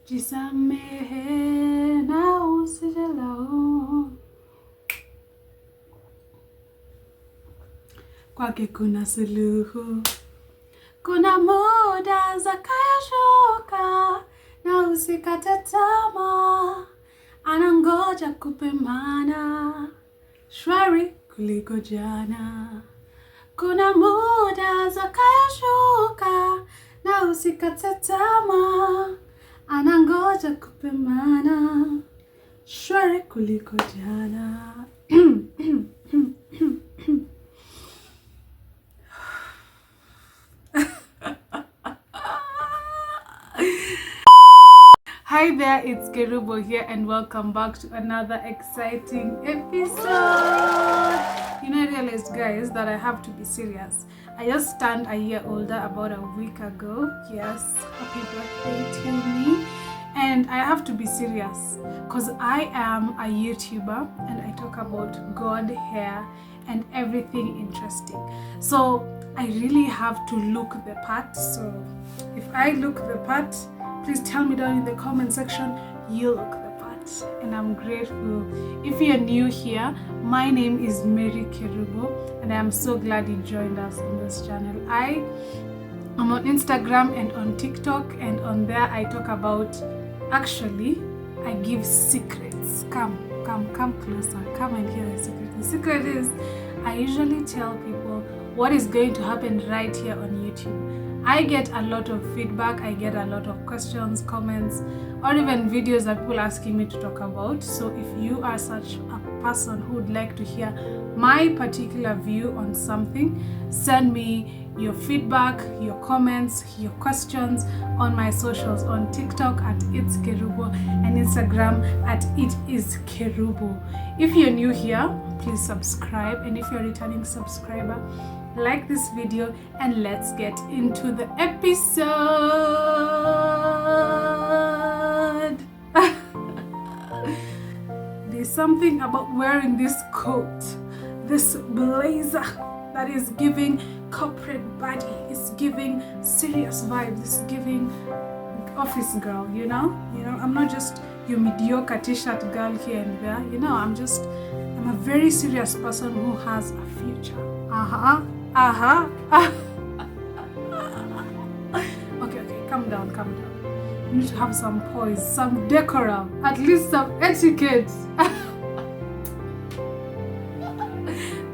jisamehe na usijilaumu. Kwake kuna suluhu. Kuna muda zakayashuka na usikate tamaa, anangoja kupe mana shwari kuliko jana. Kuna muda zakayashuka na usikate tamaa, anangoja kupe mana shwari kuliko jana. Hi there, it's Kerubo here and welcome back to another exciting episode. You know, I realized, guys, that I have to be serious. I just turned a year older about a week ago. Yes, happy birthday to me. And I have to be serious because I am a YouTuber and I talk about God, hair, and everything interesting. So I really have to look the part. So if I look the part, please tell me down in the comment section you look the part, and I'm grateful. If you're new here, my name is Mary Kerubo and I'm so glad you joined us on this channel. I am on Instagram and on TikTok, and on there I talk about, actually I give secrets. Come closer, come and hear the secret. The secret is I usually tell people what is going to happen right here on YouTube. I get a lot of feedback, I get a lot of questions, comments, or even videos that people asking me to talk about. So if you are such a person who would like to hear my particular view on something, send me your feedback, your comments, your questions on my socials, on TikTok at It's Kerubo and Instagram at It Is Kerubo. If you're new here, please subscribe, and if you're a returning subscriber, like this video, and let's get into the episode. There's something about wearing this coat, this blazer, that is giving corporate body, it's giving serious vibes, it's giving office girl, you know, I'm not just your mediocre t-shirt girl here and there, I'm a very serious person who has a future. Okay, calm down. You need to have some poise, some decorum, at least some etiquette.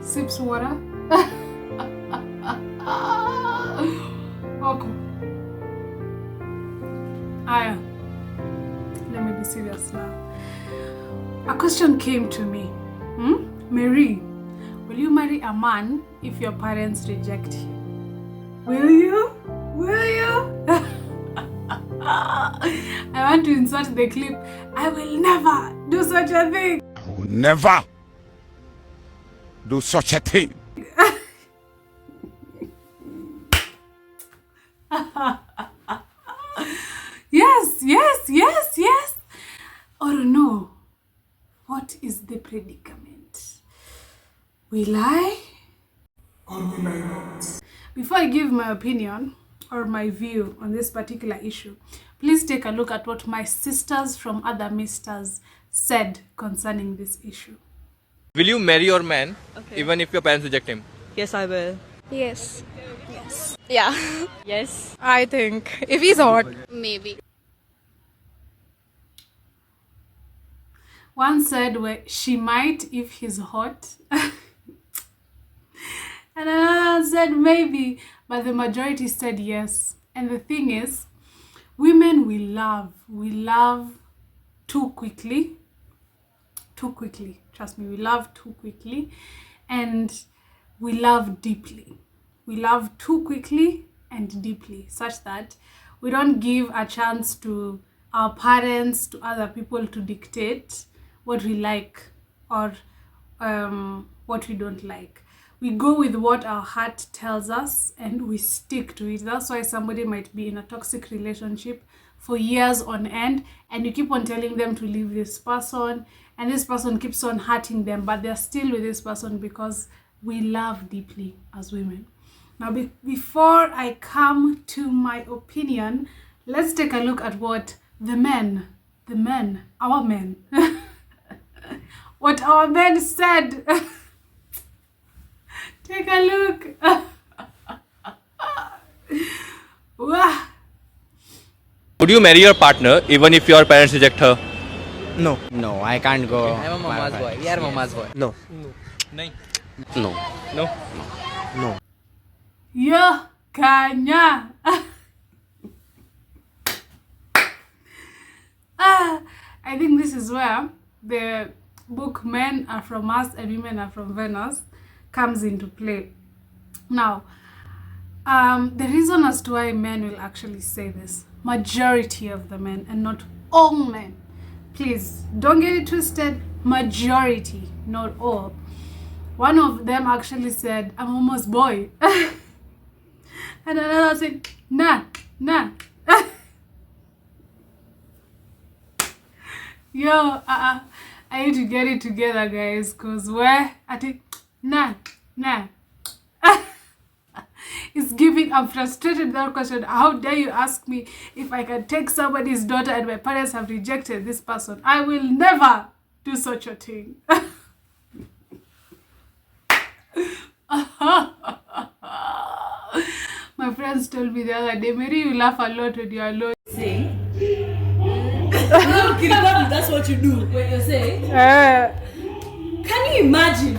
Sips water. Okay. Let me be serious now. A question came to me. Mary, will you marry a man if your parents reject you? Will you? I want to insert the clip. I will never do such a thing. I will never do such a thing. Yes. Or no. What is the predicament? Will I or will I not? Before I give my opinion or my view on this particular issue, please take a look at what my sisters from other misters said concerning this issue. Will you marry your man even if your parents reject him? Yes, I will. Yes. Yeah. Yes. I think. If he's hot. Maybe. One said she might if he's hot. And another said maybe, but the majority said yes. And the thing is, women we love too quickly. Trust me, we love too quickly, and we love deeply. We love too quickly and deeply, such that we don't give a chance to our parents, to other people to dictate what we like or what we don't like. We go with what our heart tells us and we stick to it. That's why somebody might be in a toxic relationship for years on end, and you keep on telling them to leave this person, and this person keeps on hurting them, but they're still with this person because we love deeply as women. Now, before I come to my opinion, let's take a look at what the men, our men, what our men said. Take a look. Wah. Would you marry your partner even if your parents reject her? No. No, I can't go. I'm a mama's boy. We are mama's boy. No. No. No. No. No. Yo, Kanya. I think this is where the book Men Are From Mars and Women Are From Venus comes into play. Now, the reason as to why men will actually say this, majority of the men and not all men, please don't get it twisted, majority, not all. One of them actually said, I'm almost boy. And another said, nah. Yo, I need to get it together, guys, because where I think, nah. It's giving, I'm frustrated with that question. How dare you ask me if I can take somebody's daughter and my parents have rejected this person? I will never do such a thing. My friends told me the other day, Mary, you laugh a lot when you're alone. That's what you do when you say. Can you imagine?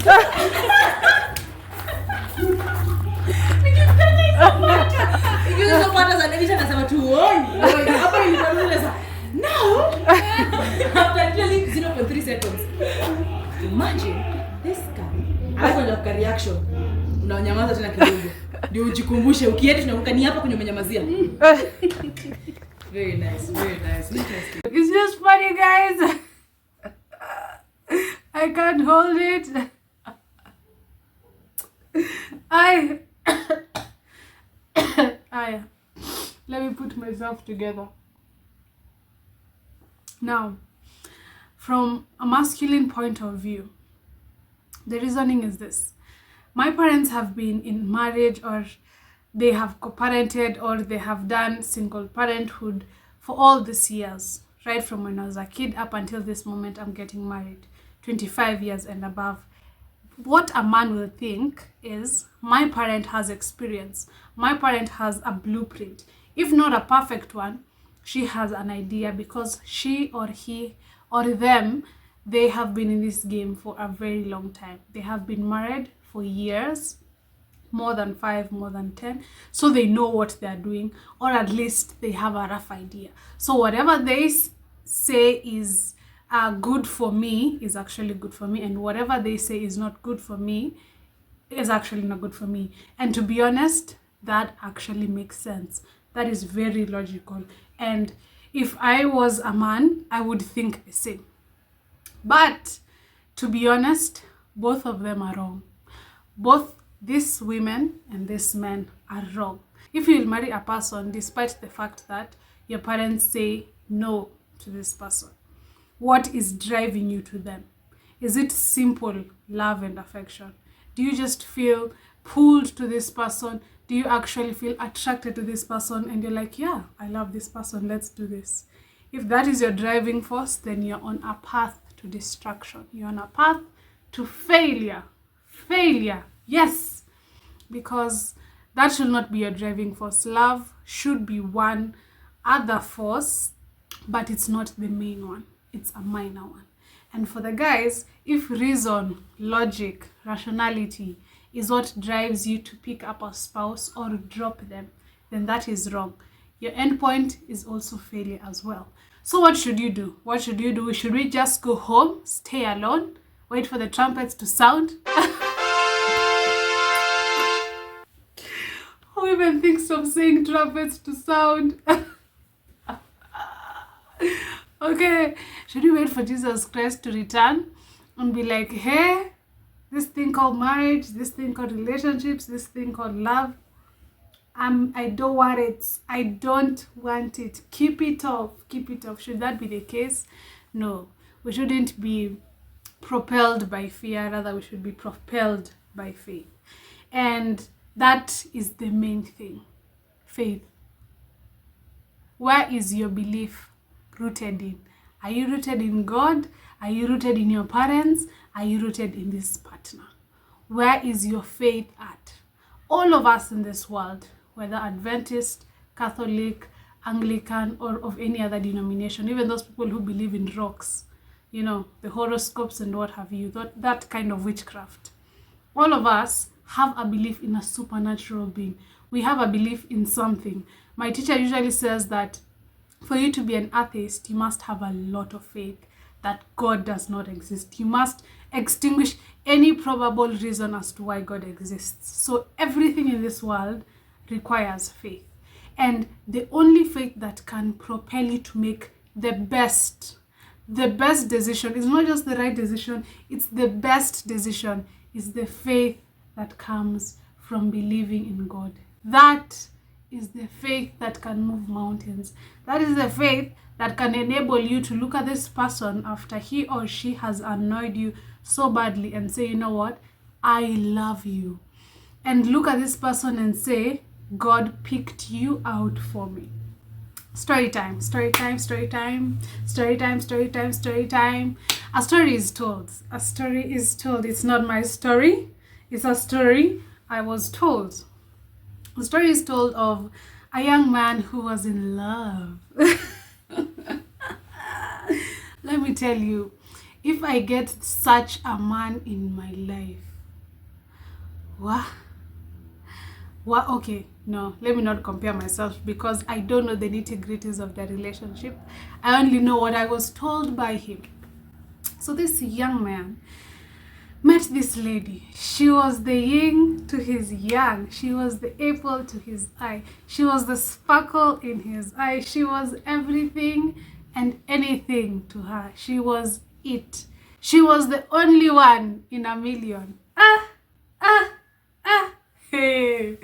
Now, after actually 0.3 seconds, imagine this guy anakuja reaction, unanyamaza tena kidogo ndio ujikumbushe ukienda tunakuka ni hapa kwenye umenyamazia. Very nice, interesting. It's just funny, guys. I can't hold it. Let me put myself together. Now, from a masculine point of view, the reasoning is this. My parents have been in marriage, or they have co-parented, or they have done single parenthood for all these years, right from when I was a kid up until this moment I'm getting married, 25 years and above. What a man will think is, my parent has experience, my parent has a blueprint, if not a perfect one, she has an idea, because she or he or them, they have been in this game for a very long time. They have been married for years, more than 5, more than 10, so they know what they're doing, or at least they have a rough idea. So whatever they say is good for me is actually good for me, and whatever they say is not good for me is actually not good for me. And to be honest, that actually makes sense. That is very logical. And if I was a man, I would think the same. But to be honest, both of them are wrong. Both these women and these men are wrong. If you will marry a person despite the fact that your parents say no to this person, what is driving you to them? Is it simple love and affection? Do you just feel pulled to this person? Do you actually feel attracted to this person and you're like, yeah, I love this person, let's do this? If that is your driving force, then you're on a path to destruction. You're on a path to failure. Failure, yes, because that should not be your driving force. Love should be one other force, but it's not the main one. It's a minor one. And for the guys, if reason, logic, rationality is what drives you to pick up a spouse or drop them, then that is wrong. Your end point is also failure as well. So what should you do? What should you do? Should we just go home, stay alone, wait for the trumpets to sound? Who even thinks of saying trumpets to sound? Okay, should we wait for Jesus Christ to return and be like, hey, this thing called marriage, this thing called relationships, this thing called love, I don't want it. I don't want it. Keep it off. Keep it off. Should that be the case? No, we shouldn't be propelled by fear. Rather, we should be propelled by faith. And that is the main thing. Faith. Where is your belief? rooted in? Are you rooted in God? Are you rooted in your parents? Are you rooted in this partner? Where is your faith at? All of us in this world, whether Adventist, Catholic, Anglican, or of any other denomination, even those people who believe in rocks, you know, the horoscopes and what have you, that kind of witchcraft. All of us have a belief in a supernatural being. We have a belief in something. My teacher usually says that for you to be an atheist, you must have a lot of faith that God does not exist. You must extinguish any probable reason as to why God exists. So everything in this world requires faith. And the only faith that can propel you to make the best decision, is not just the right decision, it's the best decision, is the faith that comes from believing in God. That is the faith that can move mountains. That is the faith that can enable you to look at this person after he or she has annoyed you so badly and say, you know what, I love you. And look at this person and say, God picked you out for me. Story time, story time, story time, story time, story time, story time. A story is told. A story is told. It's not my story. It's a story I was told. The story is told of a young man who was in love. Let me tell you, if I get such a man in my life, okay, no, let me not compare myself because I don't know the nitty-gritties of the relationship. I only know what I was told by him. So this young man met this lady. She was the yin to his yang. She was the apple to his eye. She was the sparkle in his eye. She was everything and anything to her. She was it. She was the only one in a million. Hey,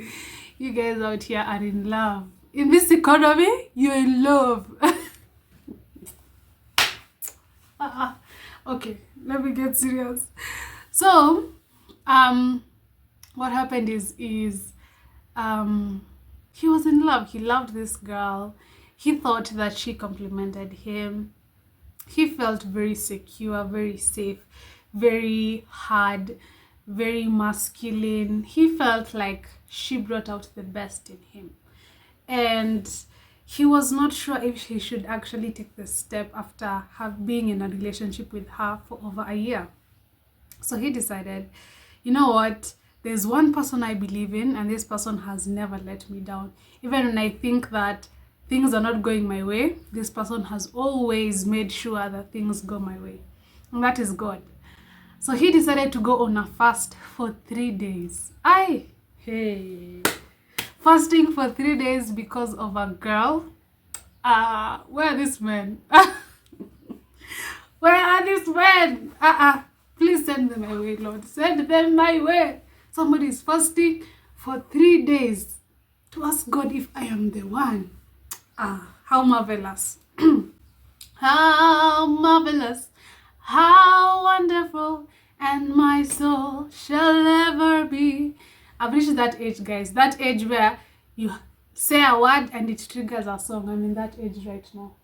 you guys out here are in love. In this economy, you're in love. Okay, let me get serious. So, what happened is he was in love. He loved this girl. He thought that she complimented him. He felt very secure, very safe, very hard, very masculine. He felt like she brought out the best in him. And he was not sure if he should actually take the step after being in a relationship with her for over a year. So he decided, you know what, there's one person I believe in and this person has never let me down. Even when I think that things are not going my way, this person has always made sure that things go my way. And that is God. So he decided to go on a fast for 3 days. Fasting for 3 days because of a girl. Where are these men? Where are these men? Please send them my way, Lord. Send them my way. Somebody is fasting for 3 days to ask God if I am the one. How marvelous. How marvelous. How wonderful. And my soul shall ever be. I've reached that age, guys. That age where you say a word and it triggers a song. I'm in that age right now.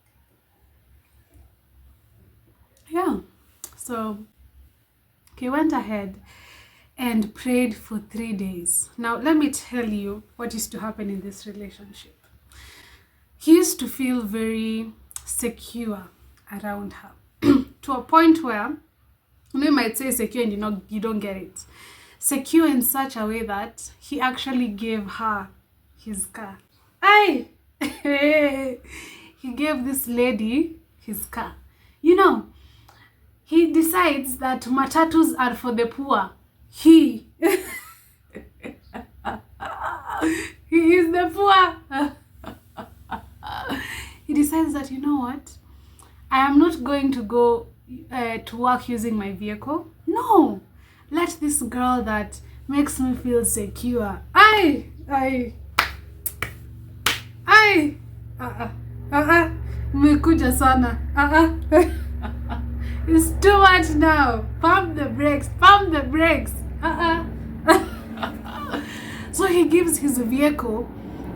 Yeah. So he went ahead and prayed for 3 days. Now, let me tell you what used to happen in this relationship. He used to feel very secure around her to a point where you might say secure and you don't get it. Secure in such a way that he actually gave her his car. He gave this lady his car. You know, he decides that matatus are for the poor. He is the poor. He decides that, you know what, I am not going to go to work using my vehicle. No, let this girl that makes me feel secure. Mekuja sana. It's too much now. Pump the brakes. Pump the brakes. So he gives his vehicle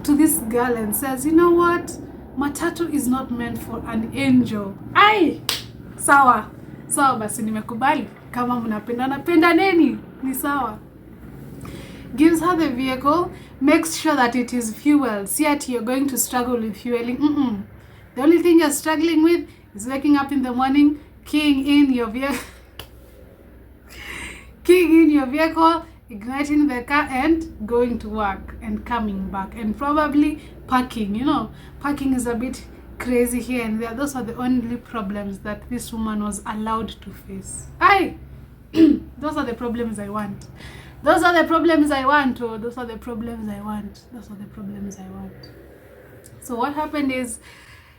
to this girl and says, you know what, Matatu is not meant for an angel. Ai! Sawa. Sawa basi nimekubali. Kama mnapendana pendaneni. Ni sawa. Gives her the vehicle, makes sure that it is fueled. See that you're going to struggle with fueling. The only thing you're struggling with is waking up in the morning, keying in your vehicle, igniting the car and going to work and coming back and probably parking. You know, parking is a bit crazy here and there. Those are the only problems that this woman was allowed to face. Aye! Those are the problems I want. Those are the problems I want. Oh, those are the problems I want. Those are the problems I want. So what happened is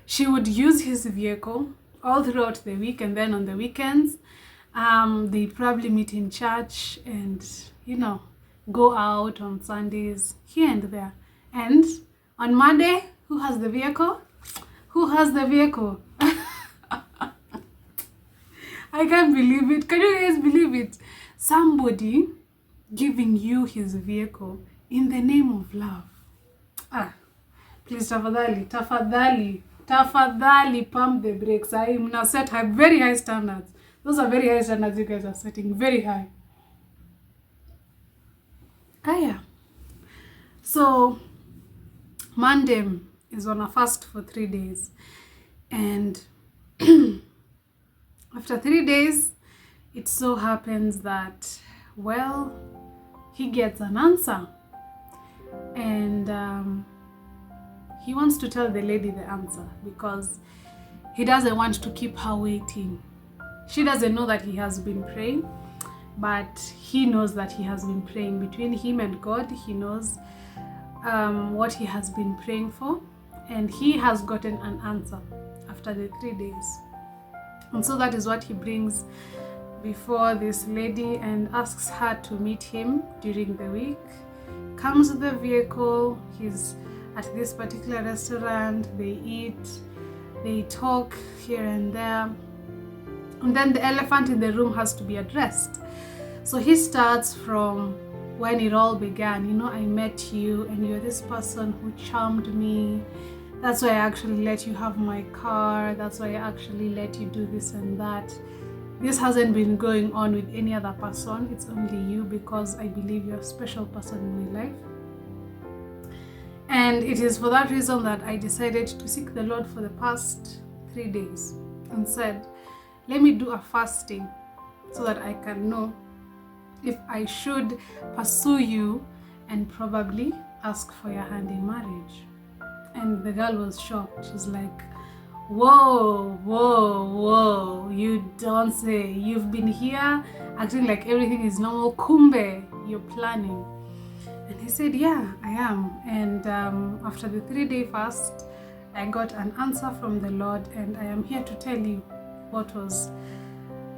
she would use his vehicle all throughout the week, and then on the weekends, they probably meet in church and, you know, go out on Sundays here and there. And on Monday, who has the vehicle? Who has the vehicle? I can't believe it. Can you guys believe it? Somebody giving you his vehicle in the name of love. Please tafadhali pump the brakes. I am now set very high standards. Those are very high standards you guys are setting, very high. Yeah. So Mandem is on a fast for 3 days, and after 3 days it so happens that, well, he gets an answer, and he wants to tell the lady the answer because he doesn't want to keep her waiting. She doesn't know that he has been praying, but he knows that he has been praying. Between him and God, he knows what he has been praying for, and he has gotten an answer after the 3 days. And so that is what he brings before this lady and asks her to meet him during the week. Comes with the vehicle, he's at this particular restaurant, they eat, they talk here and there, and then the elephant in the room has to be addressed. So he starts from when it all began. You know, I met you and you're this person who charmed me. That's why I actually let you have my car. That's why I actually let you do this and that. This hasn't been going on with any other person. It's only you, because I believe you're a special person in my life. And it is for that reason that I decided to seek the Lord for the past 3 days and said, let me do a fasting so that I can know if I should pursue you and probably ask for your hand in marriage. And the girl was shocked. She's like, whoa, you don't say. You've been here acting like everything is normal. Kumbe, you're planning. And he said, yeah, I am. And after the 3-day fast, I got an answer from the Lord, and I am here to tell you what was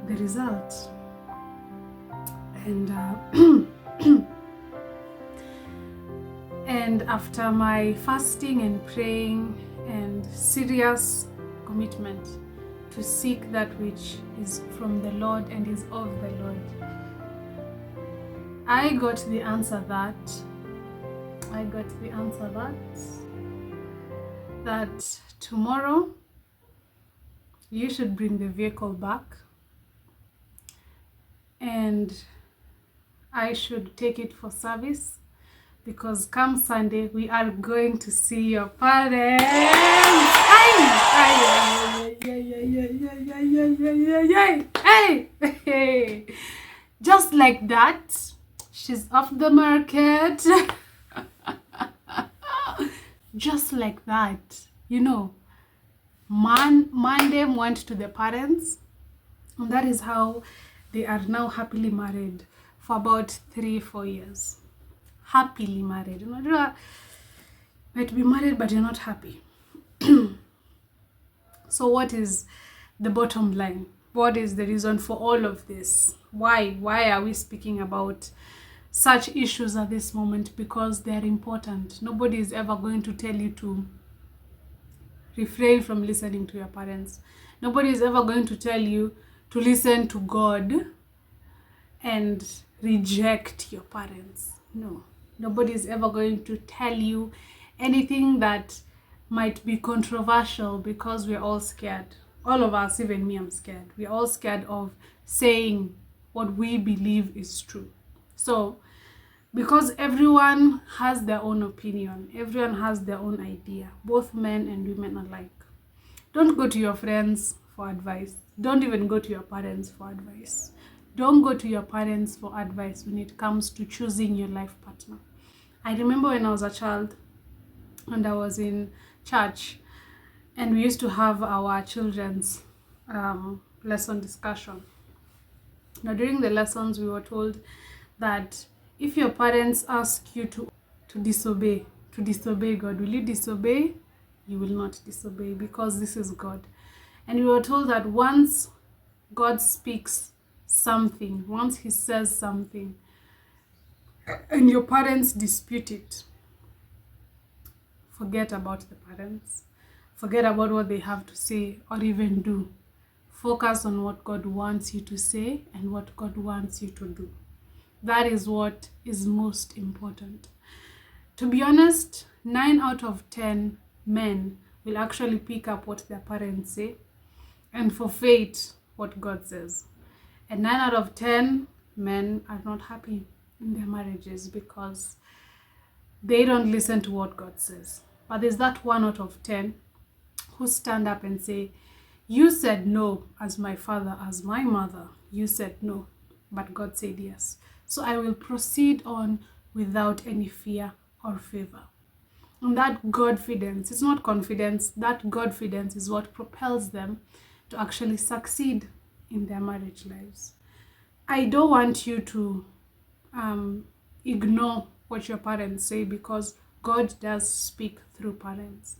the result. And and after my fasting and praying and serious commitment to seek that which is from the Lord and is of the Lord, I got the answer that tomorrow you should bring the vehicle back and I should take it for service, because come Sunday we are going to see your parents. Hey. Just like that, she's off the market. Just like that, you know, Monday went to the parents, and that is how they are now happily married for about 3-4 years. Happily married. You know, you might be married but you're not happy. So what is the bottom line? What is the reason for all of this? Why are we speaking about such issues at this moment? Because they are important. Nobody is ever going to tell you to refrain from listening to your parents. Nobody is ever going to tell you to listen to God and reject your parents. No. Nobody is ever going to tell you anything that might be controversial because we're all scared. All of us, even me, I'm scared. We're all scared of saying what we believe is true. So, because everyone has their own opinion, everyone has their own idea, both men and women alike. Don't go to your friends for advice. Don't even go to your parents for advice. Don't go to your parents for advice when it comes to choosing your life partner. I remember when I was a child and I was in church, and we used to have our children's lesson discussion. Now, during the lessons, we were told that if your parents ask you to disobey God, will you disobey? You will not disobey, because this is God. And we were told that once God speaks something, once he says something, and your parents dispute it, forget about the parents. Forget about what they have to say or even do. Focus on what God wants you to say and what God wants you to do. That is what is most important. To be honest, 9 out of 10 men will actually pick up what their parents say and forfeit what God says. And 9 out of 10 men are not happy in their marriages because they don't listen to what God says. But there's that 1 out of 10 who stand up and say, you said no as my father, as my mother. You said no, but God said yes. So I will proceed on without any fear or favor. And that Godfidence, it's not confidence, that Godfidence is what propels them to actually succeed in their marriage lives. I don't want you to ignore what your parents say, because God does speak through parents.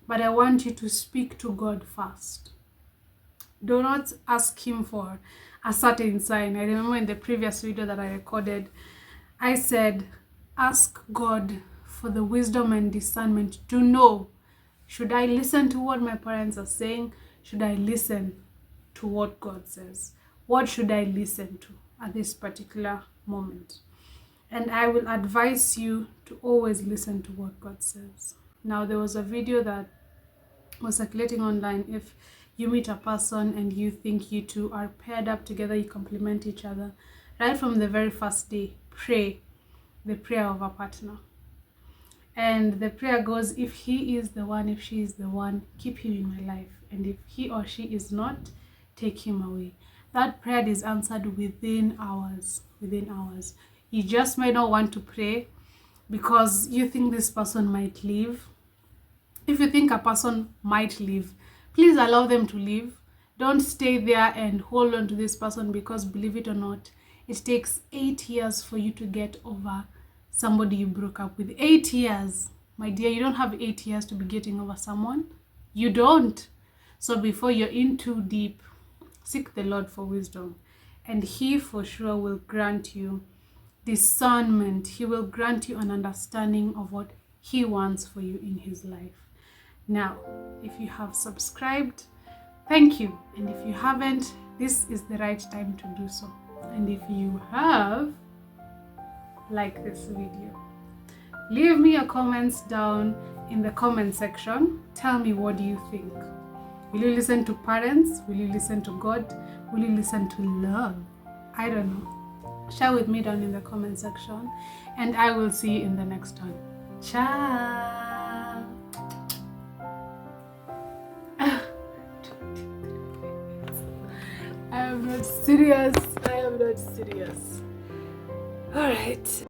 But I want you to speak to God first. Do not ask him for a certain sign. I remember in the previous video that I recorded, I said, ask God for the wisdom and discernment to know, should I listen to what my parents are saying? Should I listen to what God says? What should I listen to at this particular moment? And I will advise you to always listen to what God says. Now, there was a video that was circulating online. If you meet a person and you think you two are paired up together, you complement each other, right from the very first day, pray the prayer of a partner. And the prayer goes, if he is the one, if she is the one, keep him in my life. And if he or she is not, take him away. That prayer is answered within hours. You just might not want to pray because you think this person might leave. If you think a person might leave, please allow them to leave. Don't stay there and hold on to this person, because believe it or not, it takes 8 years for you to get over somebody you broke up with. 8 years. My dear, you don't have 8 years to be getting over someone. You don't. So before you're in too deep, seek the Lord for wisdom. And he for sure will grant you discernment. He will grant you an understanding of what he wants for you in his life. Now, if you have subscribed, thank you. And if you haven't, this is the right time to do so. And if you have, like this video. Leave me your comments down in the comment section. Tell me, what do you think? Will you listen to parents? Will you listen to God? Will you listen to love? I don't know. Share with me down in the comment section, and I will see you in the next one. Ciao. I am not serious. All right.